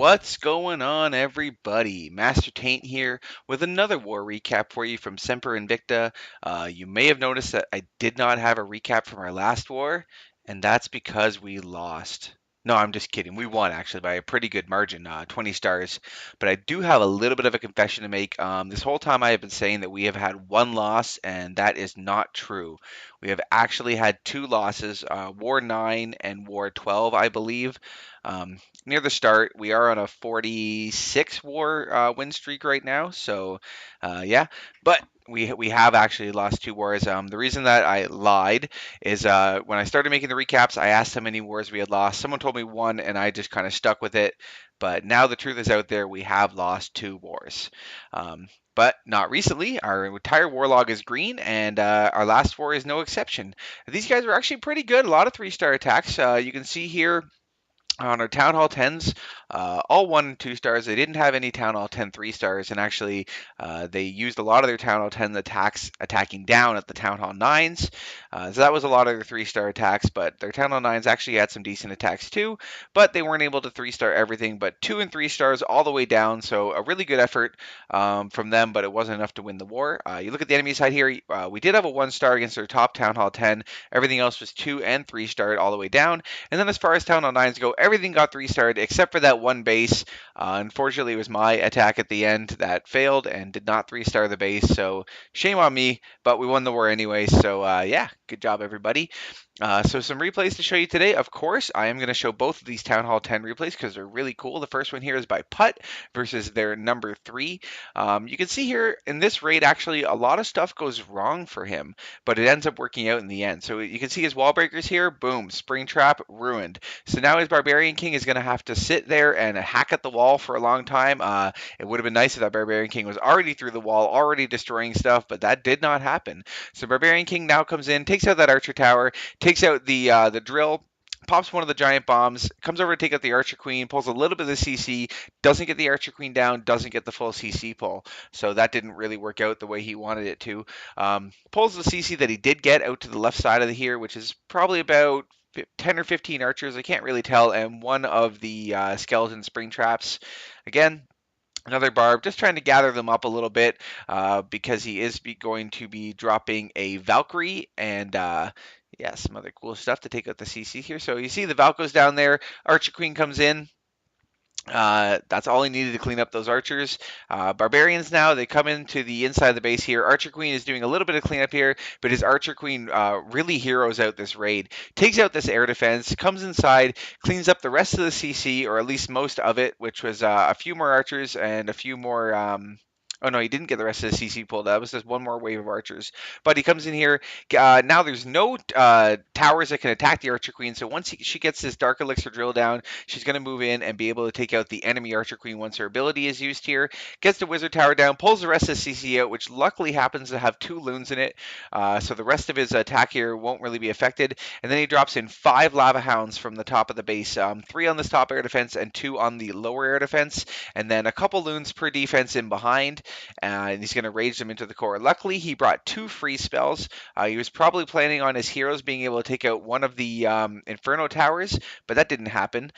What's going on, everybody? Master Taint here with another war recap for you from Semper Invicta. You may have noticed that I did not have a recap from our last war, and that's because we lost. No, I'm just kidding. We won actually by a pretty good margin, 20 stars. But I do have a little bit of a confession to make. This whole time I have been saying that we have had one loss, and that is not true. We have actually had two losses, War 9 and War 12, I believe. Near the start. We are on a 46 war win streak right now. So, yeah, but we have actually lost two wars. The reason that I lied is when I started making the recaps, I asked how many wars we had lost. Someone told me one, and I just kind of stuck with it. But now the truth is out there. We have lost two wars. But not recently. Our entire war log is green, and our last war is no exception. These guys were actually pretty good. A lot of 3-star attacks. You can see here on our Town Hall 10s, all 1 and 2 stars. They didn't have any Town Hall 10 3-stars, and actually they used a lot of their Town Hall 10 attacks attacking down at the Town Hall 9s. So that was a lot of their 3-star attacks, but their Town Hall 9s actually had some decent attacks too, but they weren't able to 3-star everything, but 2 and 3 stars all the way down, so a really good effort from them, but it wasn't enough to win the war. You look at the enemy side here, we did have a 1-star against their top Town Hall 10. Everything else was 2 and 3-star all the way down, and then as far as Town Hall 9s go, everything got 3-starred except for that one base. Unfortunately, it was my attack at the end that failed and did not 3-star the base. So shame on me, but we won the war anyway. So yeah, good job, everybody. So some replays to show you today. Of course, I am going to show both of these Town Hall 10 replays because they're really cool. The first one here is by Putt versus their number 3. You can see here in this raid, actually, a lot of stuff goes wrong for him, but it ends up working out in the end. So you can see his wall breakers here. Boom, spring trap ruined. So now his Barbarian King is going to have to sit there and hack at the wall for a long time. It would have been nice if that Barbarian King was already through the wall, already destroying stuff, but that did not happen. So Barbarian King now comes in, takes out that Archer Tower, takes out the drill, pops one of the giant bombs, comes over to take out the Archer Queen, pulls a little bit of the CC, doesn't get the Archer Queen down, doesn't get the full CC pull. So that didn't really work out the way he wanted it to. Pulls the CC that he did get out to the left side of the here, which is probably about 10 or 15 archers, I can't really tell, and one of the skeleton spring traps. Again, another barb, just trying to gather them up a little bit because he is going to be dropping a Valkyrie and yeah, some other cool stuff to take out the CC here. So you see the Valkos down there, Archer Queen comes in. That's all he needed to clean up those archers. Barbarians now, they come into the inside of the base here. Archer Queen is doing a little bit of cleanup here, but his Archer Queen really heroes out this raid. Takes out this air defense, comes inside, cleans up the rest of the CC, or at least most of it, which was a few more archers and a few more... Oh no, he didn't get the rest of the CC pulled. That was just one more wave of archers. But he comes in here. Now there's no towers that can attack the Archer Queen. So once she gets this Dark Elixir drill down, she's going to move in and be able to take out the enemy Archer Queen once her ability is used here. Gets the Wizard Tower down, pulls the rest of the CC out, which luckily happens to have 2 loons in it. So the rest of his attack here won't really be affected. And then he drops in 5 Lava Hounds from the top of the base. 3 on this top air defense and 2 on the lower air defense. And then a couple loons per defense in behind. And he's going to rage them into the core. Luckily, he brought 2 free spells. He was probably planning on his heroes being able to take out one of the Inferno Towers, but that didn't happen.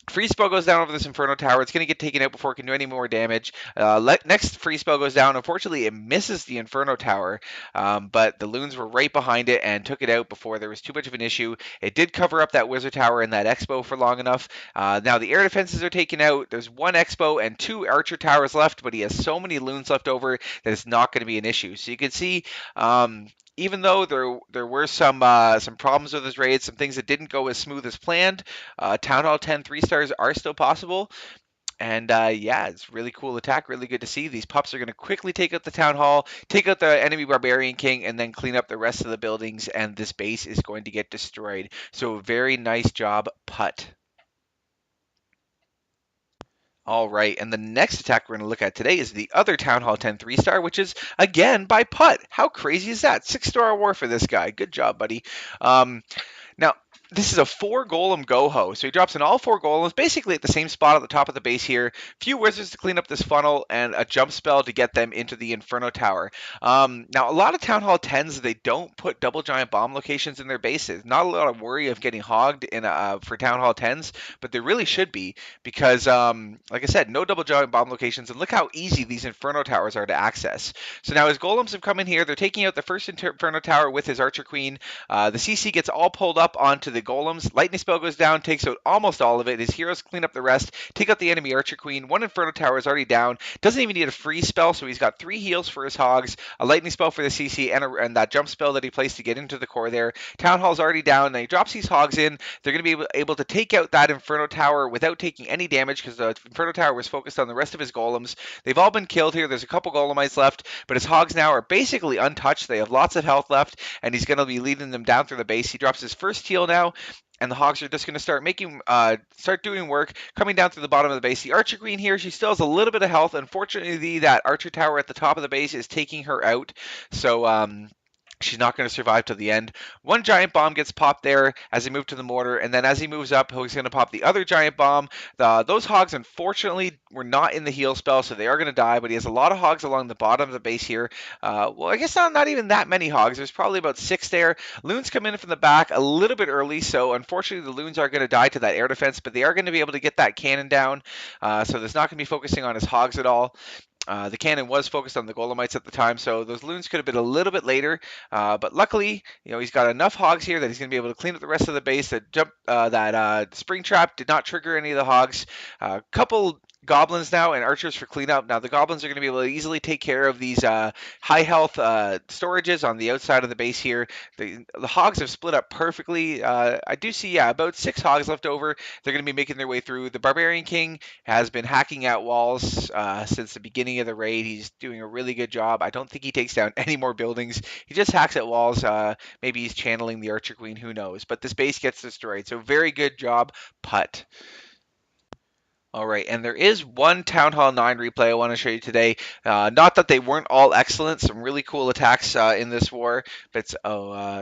Free spell goes down over this Inferno Tower. It's going to get taken out before it can do any more damage. Next free spell goes down. Unfortunately, it misses the Inferno Tower, but the loons were right behind it and took it out before there was too much of an issue. It did cover up that Wizard Tower and that Expo for long enough. Now the air defenses are taken out. There's 1 Expo and 2 Archer Towers left, but he has so many loons left over that it's not going to be an issue. So you can see... even though there were some problems with his raid, some things that didn't go as smooth as planned, Town Hall 10 3-stars are still possible. And yeah, it's really cool attack, really good to see. These pups are going to quickly take out the Town Hall, take out the enemy Barbarian King, and then clean up the rest of the buildings, and this base is going to get destroyed. So very nice job, Putt. All right, and the next attack we're going to look at today is the other Town Hall 10 3-star, which is, again, by Putt. How crazy is that? 6-star war for this guy. Good job, buddy. Now, This is a 4 Golem GoHo, so he drops in all 4 golems, basically at the same spot at the top of the base here. Few wizards to clean up this funnel, and a jump spell to get them into the Inferno Tower. Now, a lot of Town Hall 10s, they don't put double giant bomb locations in their bases. Not a lot of worry of getting hogged for Town Hall 10s, but there really should be, because, like I said, no double giant bomb locations, and look how easy these Inferno Towers are to access. So now his golems have come in here. They're taking out the first Inferno Tower with his Archer Queen. The CC gets all pulled up onto the golems. Lightning spell goes down, takes out almost all of it. His heroes clean up the rest, take out the enemy Archer Queen. One Inferno Tower is already down. Doesn't even need a freeze spell, so he's got 3 heals for his hogs, a lightning spell for the CC, and that jump spell that he placed to get into the core there. Town Hall's already down. Now he drops these hogs in. They're going to be able to take out that Inferno Tower without taking any damage because the Inferno Tower was focused on the rest of his golems. They've all been killed here. There's a couple golemites left, but his hogs now are basically untouched. They have lots of health left, and he's going to be leading them down through the base. He drops his first heal now, and the hogs are just going to start doing work, coming down through the bottom of the base. The Archer Queen here, she still has a little bit of health. Unfortunately, that Archer Tower at the top of the base is taking her out, so she's not going to survive to the end. One giant bomb gets popped there as he moves to the mortar, and then as he moves up, he's going to pop the other giant bomb. Those hogs, unfortunately, were not in the heal spell, so they are going to die, but he has a lot of hogs along the bottom of the base here. Well, I guess not even that many hogs. There's probably about 6 there. Loons come in from the back a little bit early, so unfortunately the Loons are going to die to that air defense, but they are going to be able to get that cannon down, so there's not going to be focusing on his hogs at all. The cannon was focused on the Golemites at the time, so those loons could have been a little bit later. But luckily, he's got enough hogs here that he's going to be able to clean up the rest of the base. That spring trap did not trigger any of the hogs. Couple goblins now and archers for cleanup. Now the goblins are going to be able to easily take care of these high health storages on the outside of the base here. The hogs have split up perfectly. I do see, about 6 hogs left over. They're going to be making their way through. The Barbarian King has been hacking at walls since the beginning of the raid. He's doing a really good job. I don't think he takes down any more buildings. He just hacks at walls. Maybe he's channeling the Archer Queen. Who knows? But this base gets destroyed. So very good job, Putt. All right, and there is one Town Hall 9 replay I want to show you today. Not that they weren't all excellent, some really cool attacks in this war, but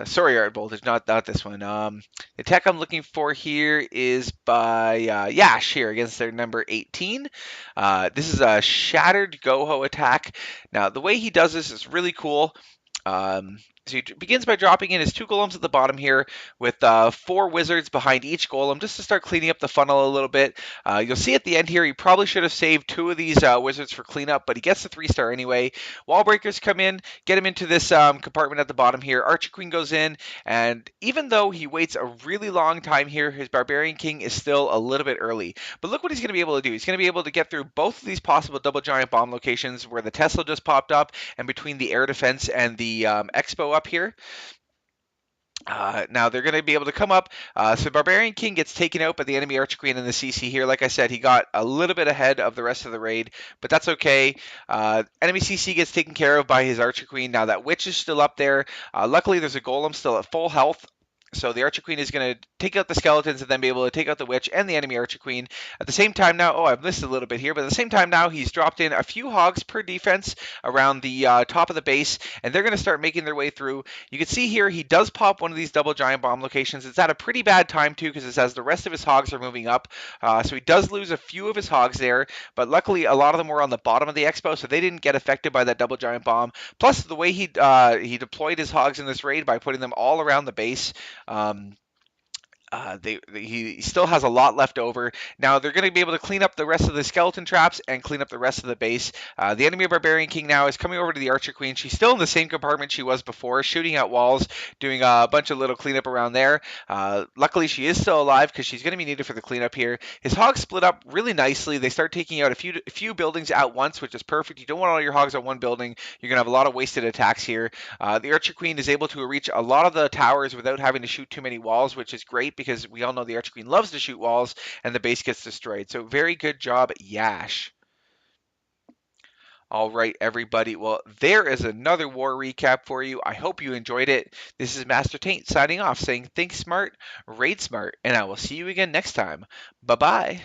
sorry, Art Voltage, not this one. The attack I'm looking for here is by Yash here against their number 18. This is a Shattered GoHo attack. Now, the way he does this is really cool. So he begins by dropping in his 2 golems at the bottom here with 4 wizards behind each golem just to start cleaning up the funnel a little bit. You'll see at the end here he probably should have saved 2 of these wizards for cleanup, but he gets the 3-star anyway. Wall breakers come in, get him into this compartment at the bottom here. Archer Queen goes in, and even though he waits a really long time here, his Barbarian King is still a little bit early. But look what he's going to be able to do. He's going to be able to get through both of these possible double giant bomb locations where the Tesla just popped up and between the air defense and the Expo up here. Now they're going to be able to come up. So Barbarian King gets taken out by the enemy Archer Queen and the CC here. Like I said, he got a little bit ahead of the rest of the raid, but that's okay. Enemy CC gets taken care of by his Archer Queen. Now that Witch is still up there. Luckily, there's a Golem still at full health. So the Archer Queen is going to take out the skeletons and then be able to take out the Witch and the enemy Archer Queen. At the same time now, I've missed a little bit here, but at the same time now, he's dropped in a few hogs per defense around the top of the base, and they're going to start making their way through. You can see here, he does pop one of these double giant bomb locations. It's at a pretty bad time too, because it says the rest of his hogs are moving up. So he does lose a few of his hogs there, but luckily a lot of them were on the bottom of the expo, so they didn't get affected by that double giant bomb. Plus, the way he deployed his hogs in this raid by putting them all around the base, he still has a lot left over. Now they're going to be able to clean up the rest of the skeleton traps and clean up the rest of the base. The enemy Barbarian King now is coming over to the Archer Queen. She's still in the same compartment she was before, shooting at walls, doing a bunch of little cleanup around there. Luckily, she is still alive because she's going to be needed for the cleanup here. His hogs split up really nicely. They start taking out a few buildings at once, which is perfect. You don't want all your hogs on one building. You're going to have a lot of wasted attacks here. The Archer Queen is able to reach a lot of the towers without having to shoot too many walls, which is great because we all know the Archer Queen loves to shoot walls and the base gets destroyed. So very good job, Yash. All right, everybody. Well, there is another war recap for you. I hope you enjoyed it. This is Master Taint signing off saying think smart, raid smart, and I will see you again next time. Bye-bye.